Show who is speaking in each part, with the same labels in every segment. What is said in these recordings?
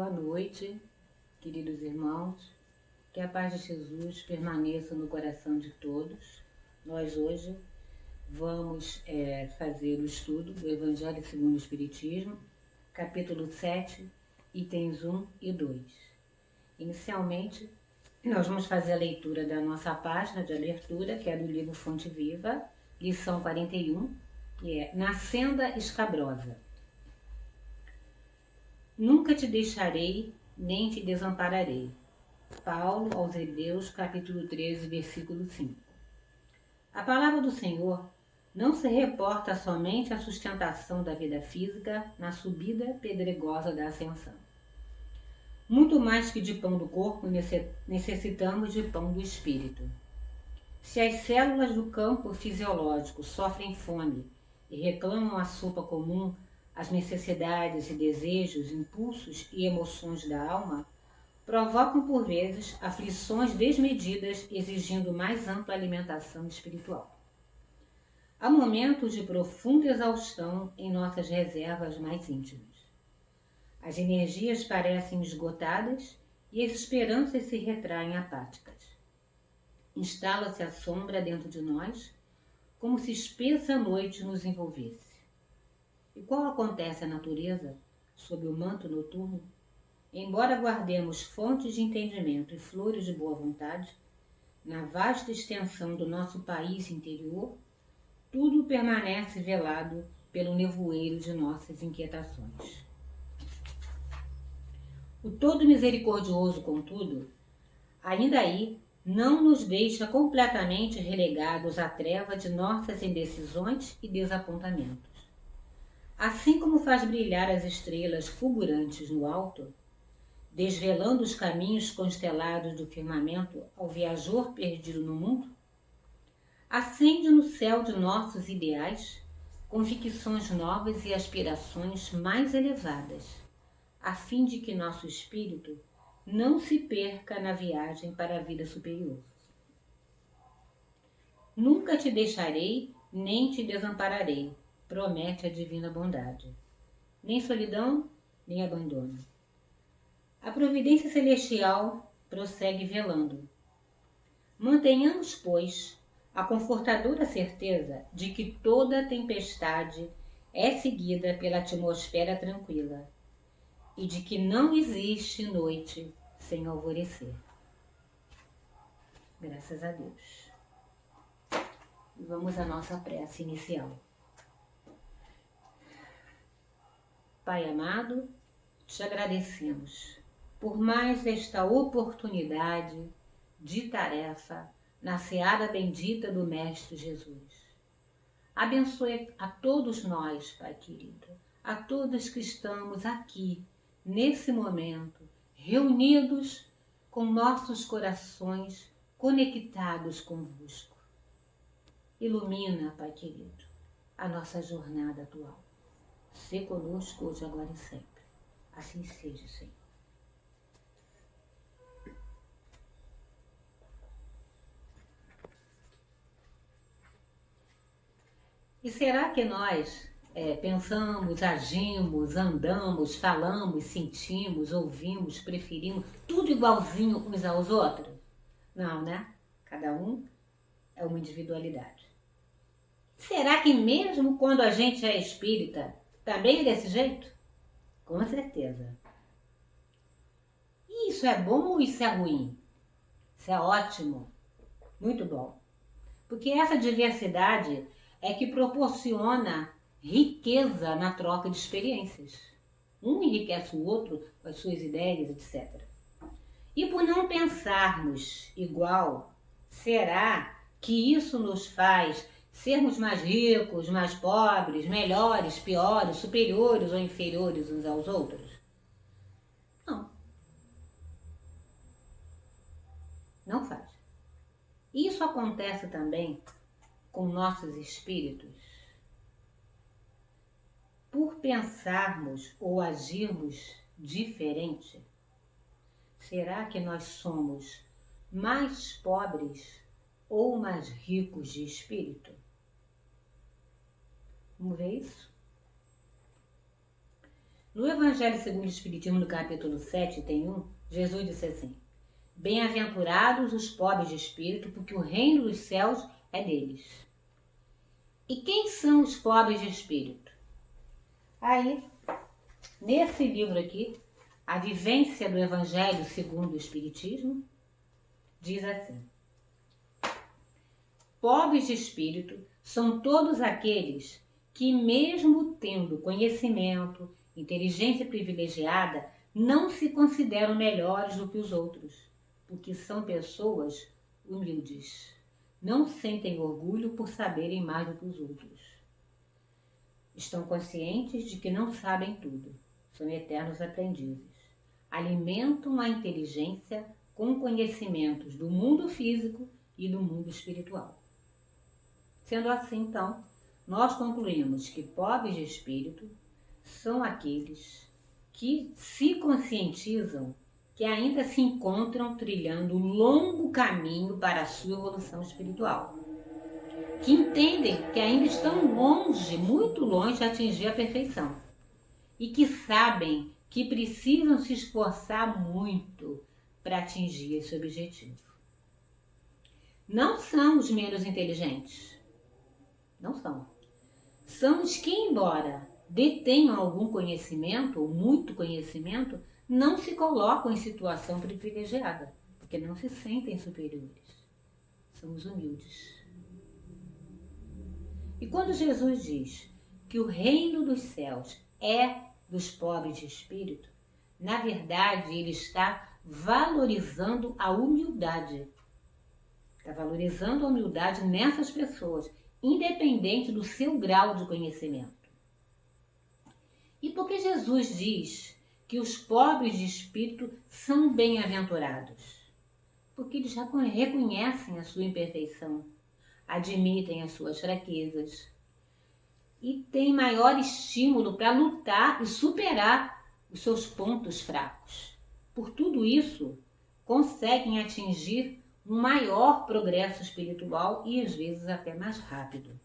Speaker 1: Boa noite, queridos irmãos. Que a paz de Jesus permaneça no coração de todos. Nós hoje vamos fazer o estudo do Evangelho segundo o Espiritismo, capítulo 7, itens 1 e 2. Inicialmente, nós vamos fazer a leitura da nossa página de abertura, que é do livro Fonte Viva, lição 41, que é Na Senda Escabrosa. Nunca te deixarei, nem te desampararei. Paulo aos Hebreus, capítulo 13, versículo 5. A palavra do Senhor não se reporta somente à sustentação da vida física na subida pedregosa da ascensão. Muito mais que de pão do corpo, necessitamos de pão do espírito. Se as células do campo fisiológico sofrem fome e reclamam a sopa comum, as necessidades e desejos, impulsos e emoções da alma provocam por vezes aflições desmedidas, exigindo mais ampla alimentação espiritual. Há momentos de profunda exaustão em nossas reservas mais íntimas. As energias parecem esgotadas e as esperanças se retraem apáticas. Instala-se a sombra dentro de nós, como se espessa noite nos envolvesse. E qual acontece à natureza, sob o manto noturno? Embora guardemos fontes de entendimento e flores de boa vontade, na vasta extensão do nosso país interior, tudo permanece velado pelo nevoeiro de nossas inquietações. O Todo Misericordioso, contudo, ainda aí não nos deixa completamente relegados à treva de nossas indecisões e desapontamentos. Assim como faz brilhar as estrelas fulgurantes no alto, desvelando os caminhos constelados do firmamento ao viajor perdido no mundo, acende no céu de nossos ideais convicções novas e aspirações mais elevadas, a fim de que nosso espírito não se perca na viagem para a vida superior. Nunca te deixarei, nem te desampararei, promete a divina bondade. Nem solidão, nem abandono. A providência celestial prossegue velando. Mantenhamos, pois, a confortadora certeza de que toda tempestade é seguida pela atmosfera tranquila e de que não existe noite sem alvorecer. Graças a Deus. Vamos à nossa prece inicial. Pai amado, te agradecemos por mais esta oportunidade de tarefa na seara bendita do Mestre Jesus. Abençoe a todos nós, Pai querido, a todos que estamos aqui, nesse momento, reunidos com nossos corações conectados convosco. Ilumina, Pai querido, a nossa jornada atual. Sê conosco hoje, agora e sempre. Assim seja, Senhor. E será que nós pensamos, agimos, andamos, falamos, sentimos, ouvimos, preferimos, tudo igualzinho uns aos outros? Não, né? Cada um é uma individualidade. Será que mesmo quando a gente é espírita, também é desse jeito? Com certeza. E isso é bom ou isso é ruim? Isso é ótimo. Muito bom. Porque essa diversidade é que proporciona riqueza na troca de experiências. Um enriquece o outro com as suas ideias, etc. E por não pensarmos igual, será que isso nos faz sermos mais ricos, mais pobres, melhores, piores, superiores ou inferiores uns aos outros? Não. Não faz. Isso acontece também com nossos espíritos. Por pensarmos ou agirmos diferente, será que nós somos mais pobres ou mais ricos de espírito? Vamos ver isso? No Evangelho segundo o Espiritismo, no capítulo 7, tem Jesus disse assim: bem-aventurados os pobres de espírito, porque o reino dos céus é deles. E quem são os pobres de espírito? Aí, nesse livro aqui, A Vivência do Evangelho segundo o Espiritismo, diz assim: pobres de espírito são todos aqueles que, mesmo tendo conhecimento, inteligência privilegiada, não se consideram melhores do que os outros, porque são pessoas humildes. Não sentem orgulho por saberem mais do que os outros. Estão conscientes de que não sabem tudo. São eternos aprendizes. Alimentam a inteligência com conhecimentos do mundo físico e do mundo espiritual. Sendo assim, então, nós concluímos que pobres de espírito são aqueles que se conscientizam que ainda se encontram trilhando um longo caminho para a sua evolução espiritual, que entendem que ainda estão longe, muito longe de atingir a perfeição e que sabem que precisam se esforçar muito para atingir esse objetivo. Não são os menos inteligentes, não são. São os que, embora detenham algum conhecimento, ou muito conhecimento, não se colocam em situação privilegiada, porque não se sentem superiores. São os humildes. E quando Jesus diz que o reino dos céus é dos pobres de espírito, na verdade ele está valorizando a humildade. Está valorizando a humildade nessas pessoas, independente do seu grau de conhecimento. E por que Jesus diz que os pobres de espírito são bem-aventurados? Porque eles já reconhecem a sua imperfeição, admitem as suas fraquezas e têm maior estímulo para lutar e superar os seus pontos fracos. Por tudo isso, conseguem atingir um maior progresso espiritual e às vezes até mais rápido.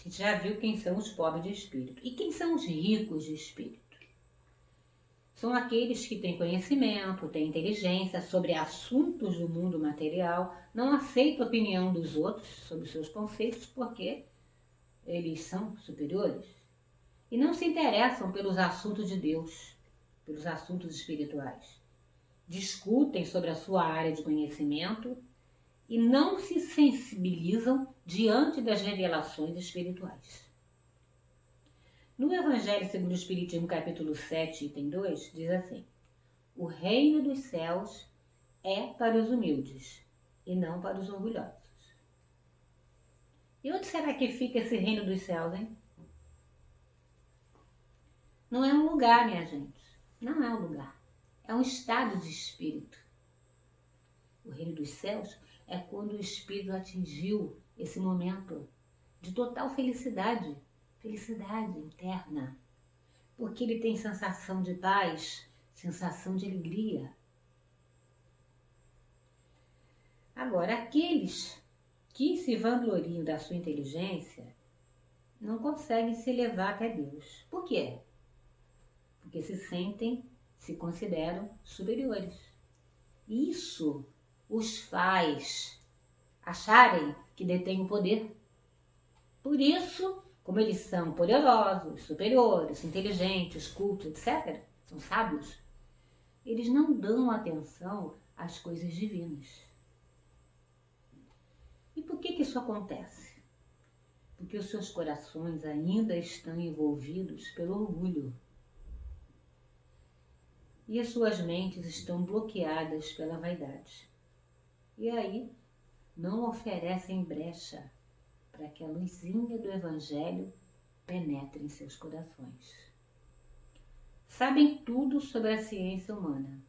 Speaker 1: A gente já viu quem são os pobres de espírito. E quem são os ricos de espírito? São aqueles que têm conhecimento, têm inteligência sobre assuntos do mundo material, não aceitam a opinião dos outros sobre seus conceitos porque eles são superiores e não se interessam pelos assuntos de Deus, pelos assuntos espirituais. Discutem sobre a sua área de conhecimento e não se sensibilizam diante das revelações espirituais. No Evangelho segundo o Espiritismo, capítulo 7, item 2, diz assim: o reino dos céus é para os humildes e não para os orgulhosos. E onde será que fica esse reino dos céus, hein? Não é um lugar, minha gente. Não é um lugar. É um estado de espírito. O reino dos céus é quando o espírito atingiu esse momento de total felicidade, felicidade interna, porque ele tem sensação de paz, sensação de alegria. Agora, aqueles que se vangloriam da sua inteligência não conseguem se elevar até Deus. Por quê? Porque se consideram superiores. Isso os faz acharem que detêm o poder. Por isso, como eles são poderosos, superiores, inteligentes, cultos, etc., são sábios, eles não dão atenção às coisas divinas. E por que isso acontece? Porque os seus corações ainda estão envolvidos pelo orgulho. E as suas mentes estão bloqueadas pela vaidade. E aí não oferecem brecha para que a luzinha do Evangelho penetre em seus corações. Sabem tudo sobre a ciência humana,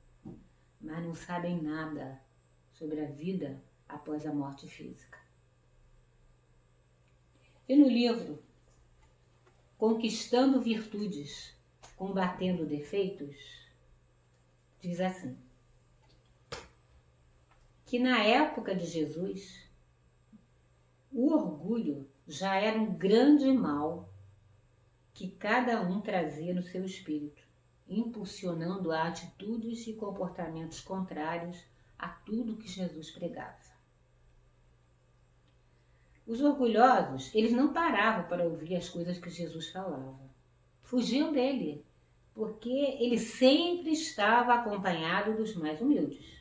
Speaker 1: mas não sabem nada sobre a vida após a morte física. E no livro Conquistando Virtudes, Combatendo Defeitos, diz assim, que na época de Jesus, o orgulho já era um grande mal que cada um trazia no seu espírito, impulsionando a atitudes e comportamentos contrários a tudo que Jesus pregava. Os orgulhosos, eles não paravam para ouvir as coisas que Jesus falava. Fugiam dele, porque ele sempre estava acompanhado dos mais humildes.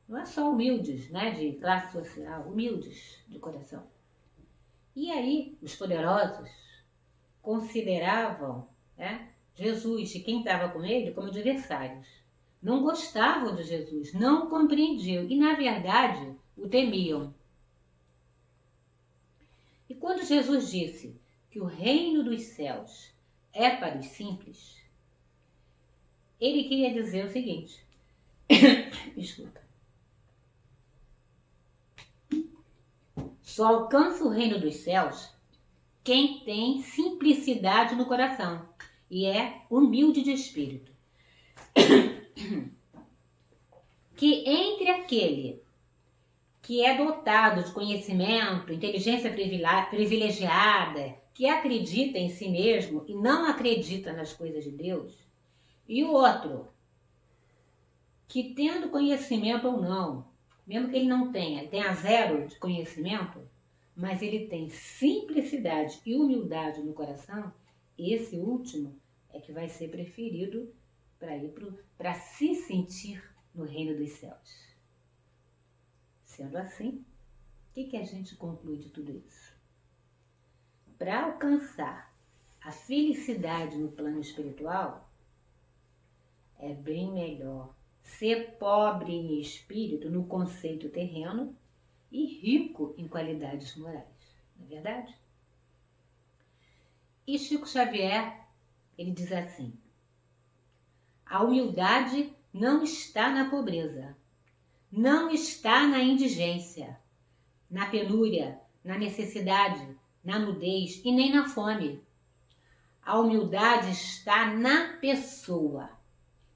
Speaker 1: Não é só humildes, né, de classe social, humildes de coração. E aí, os poderosos consideravam, né, Jesus e quem estava com ele como adversários. Não gostavam de Jesus, não compreendiam e, na verdade, o temiam. E quando Jesus disse que o reino dos céus é para os simples, ele queria dizer o seguinte, desculpa, só alcança o reino dos céus quem tem simplicidade no coração e é humilde de espírito. Que entre aquele que é dotado de conhecimento, inteligência privilegiada, que acredita em si mesmo e não acredita nas coisas de Deus, e o outro, que tendo conhecimento ou não, mesmo que ele não tenha zero de conhecimento, mas ele tem simplicidade e humildade no coração, esse último é que vai ser preferido para se sentir no reino dos céus. Sendo assim, o que a gente conclui de tudo isso? Para alcançar a felicidade no plano espiritual, é bem melhor ser pobre em espírito no conceito terreno e rico em qualidades morais, não é verdade? E Chico Xavier, ele diz assim, a humildade não está na pobreza, não está na indigência, na penúria, na necessidade, na nudez e nem na fome. A humildade está na pessoa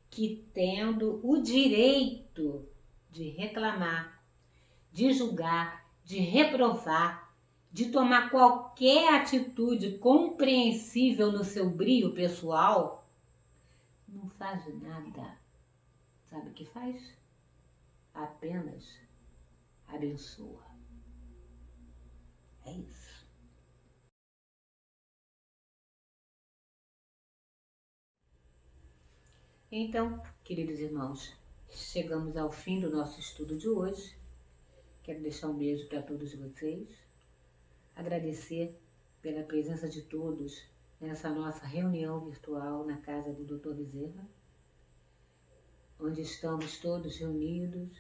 Speaker 1: que, tendo o direito de reclamar, de julgar, de reprovar, de tomar qualquer atitude compreensível no seu brio pessoal, não faz nada. Sabe o que faz? Apenas abençoa. É isso. Então, queridos irmãos, chegamos ao fim do nosso estudo de hoje. Quero deixar um beijo para todos vocês. Agradecer pela presença de todos nessa nossa reunião virtual na casa do Dr. Bezerra, onde estamos todos reunidos,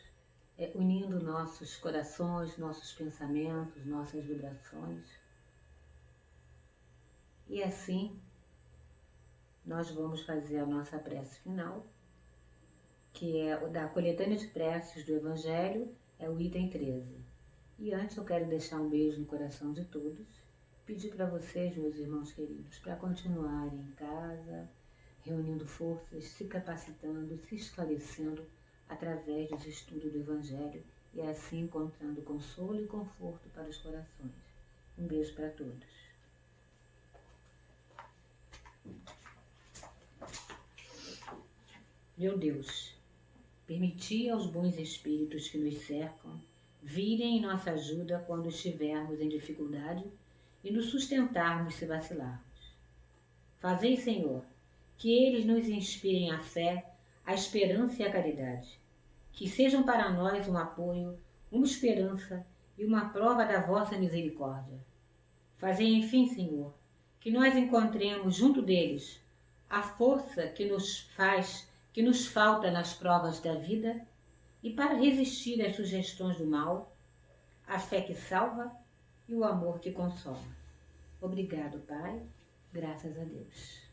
Speaker 1: unindo nossos corações, nossos pensamentos, nossas vibrações. E assim, nós vamos fazer a nossa prece final, que é o da coletânea de preces do Evangelho, é o item 13. E antes eu quero deixar um beijo no coração de todos, pedir para vocês, meus irmãos queridos, para continuarem em casa, reunindo forças, se capacitando, se esclarecendo através dos estudos do Evangelho e assim encontrando consolo e conforto para os corações. Um beijo para todos. Meu Deus, permiti aos bons espíritos que nos cercam virem em nossa ajuda quando estivermos em dificuldade e nos sustentarmos se vacilarmos. Fazei, Senhor, que eles nos inspirem a fé, a esperança e a caridade, que sejam para nós um apoio, uma esperança e uma prova da vossa misericórdia. Fazei, enfim, Senhor, que nós encontremos junto deles a força que nos falta nas provas da vida e para resistir às sugestões do mal, a fé que salva e o amor que consola. Obrigado, Pai. Graças a Deus.